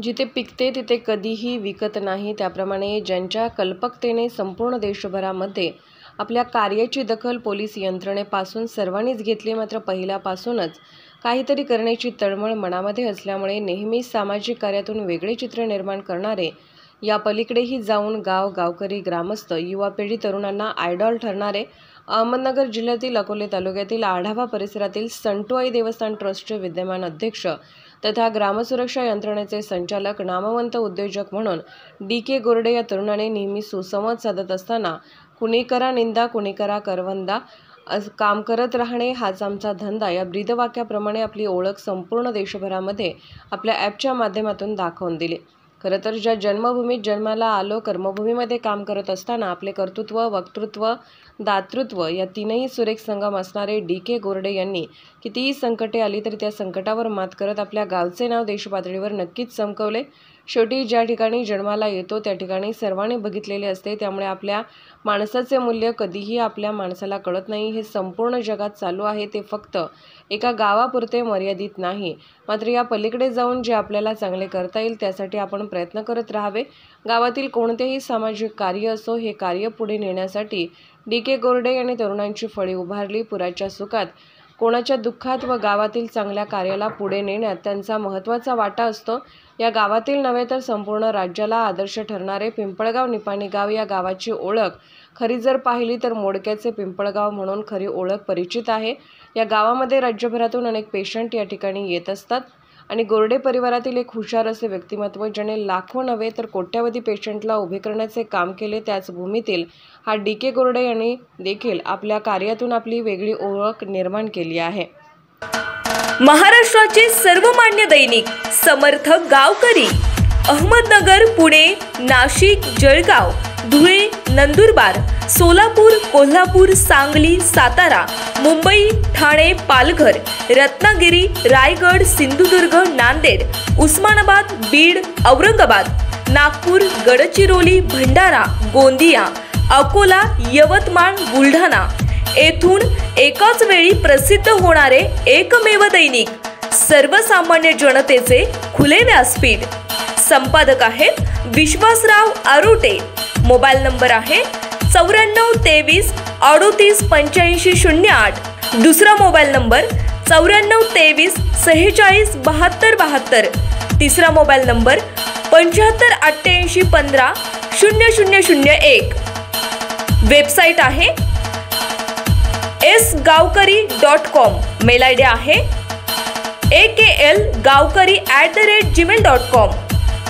जिथे पिकते तिथे कधीही विकत नाही, त्याप्रमाणे ज्यांच्या कल्पकतेने संपूर्ण देशभरामध्ये आपल्या कार्याची दखल पोलीस यंत्रणेपासून सर्वांनीच घेतली, मात्र पहिल्यापासूनच काहीतरी करण्याची तळमळ मनामध्ये असल्यामुळे नेहमी सामाजिक कार्यातून वेगळे चित्र निर्माण करणारे, या पलीकडेही जाऊन गावकरी, ग्रामस्थ, युवा पिढी, तरुणांना आयडॉल ठरणारे अहमदनगर जिल्ह्यातील अकोले तालुक्यातील आढावा परिसरातील संटूआई देवस्थान ट्रस्टचे विद्यमान अध्यक्ष तथा ग्रामसुरक्षा यंत्रणेचे संचालक, नामवंत उद्योजक म्हणून DK गोरडे या तरुणाने नेहमी सुसंवाद साधत असताना कुणी करा निंदा, कुणी करा करवंदा, काम करत राहणे हाच आमचा धंदा या ब्रीदवाक्याप्रमाणे आपली ओळख संपूर्ण देशभरामध्ये आपल्या ॲपच्या माध्यमातून दाखवून दिली। खरं तर ज्या जन्मभूमीत जन्माला आलो, कर्मभूमीमध्ये काम करत असताना आपले कर्तृत्व, वक्तृत्व, दातृत्व या तीनही सुरेख संगम असणारे DK गोरडे यांनी कितीही संकटे आली तरी त्या संकटावर मात करत आपल्या गावचे नाव देशपातळीवर नक्कीच चमकवले। शेवटी ज्या ठिकाणी जन्माला येतो त्या ठिकाणी सर्वांनी बघितलेले असते, त्यामुळे आपल्या माणसाचे मूल्य कधीही आपल्या माणसाला कळत नाही। हे संपूर्ण जगात चालू आहे, ते फक्त एका गावापुरते मर्यादित नाही, मात्र या पलीकडे जाऊन जे आपल्याला चांगले करता येईल त्यासाठी आपण प्रयत्न करत राहावे। गावातील कोणतेही सामाजिक कार्य असो, हे कार्य पुढे नेण्यासाठी DK गोरडे यांनी तरुणांची फळी उभारली। पुराच्या सुखात, कोणाच्या दुःखात व गावातील चांगल्या कार्याला पुढे नेण्यात त्यांचा महत्त्वाचा वाटा असतो। या गावातील नव्हे तर संपूर्ण राज्याला आदर्श ठरणारे पिंपळगाव निपाणी गाव या गावाची ओळख खरी जर पाहिली तर मोडक्याचे पिंपळगाव म्हणून खरी ओळख परिचित आहे। या गावामध्ये राज्यभरातून अनेक पेशंट या ठिकाणी येत असतात आणि गोरडे परिवारातील एक हुशार असे व्यक्तिमत्व, ज्याने लाखो नव्हे तर कोट्यावधी पेशंटला उभे करण्याचे काम केले, त्याच भूमीतील हा DK गोरडे यांनी देखील आपल्या कार्यातून आपली वेगळी ओळख निर्माण केली आहे। महाराष्ट्राचे सर्वमान्य दैनिक समर्थक गावकरी अहमदनगर, पुणे, नाशिक, जळगाव, धुळे, नंदुरबार, सोलापूर, कोल्हापूर, सांगली, सातारा, मुंबई, ठाणे, पालघर, रत्नागिरी, रायगड, सिंधुदुर्ग, नांदेड, उस्मानाबाद, बीड, औरंगाबाद, नागपूर, गडचिरोली, भंडारा, गोंदिया, अकोला, यवतमाळ, बुलढाणा येथून एकाच वेळी प्रसिद्ध होणारे एकमेव दैनिक, सर्वसामान्य जनतेचे खुले व्यासपीठ। संपादक आहेत विश्वासराव आरोटे। मोबाईल नंबर आहे 9423 38 85 08। दुसरा मोबाईल नंबर 9423 46 72 72। तिसरा मोबाईल नंबर 75 88 15 0001। वेबसाईट आहे sgavkari.com। मेल ID आहे aklgavkari@gmail.com।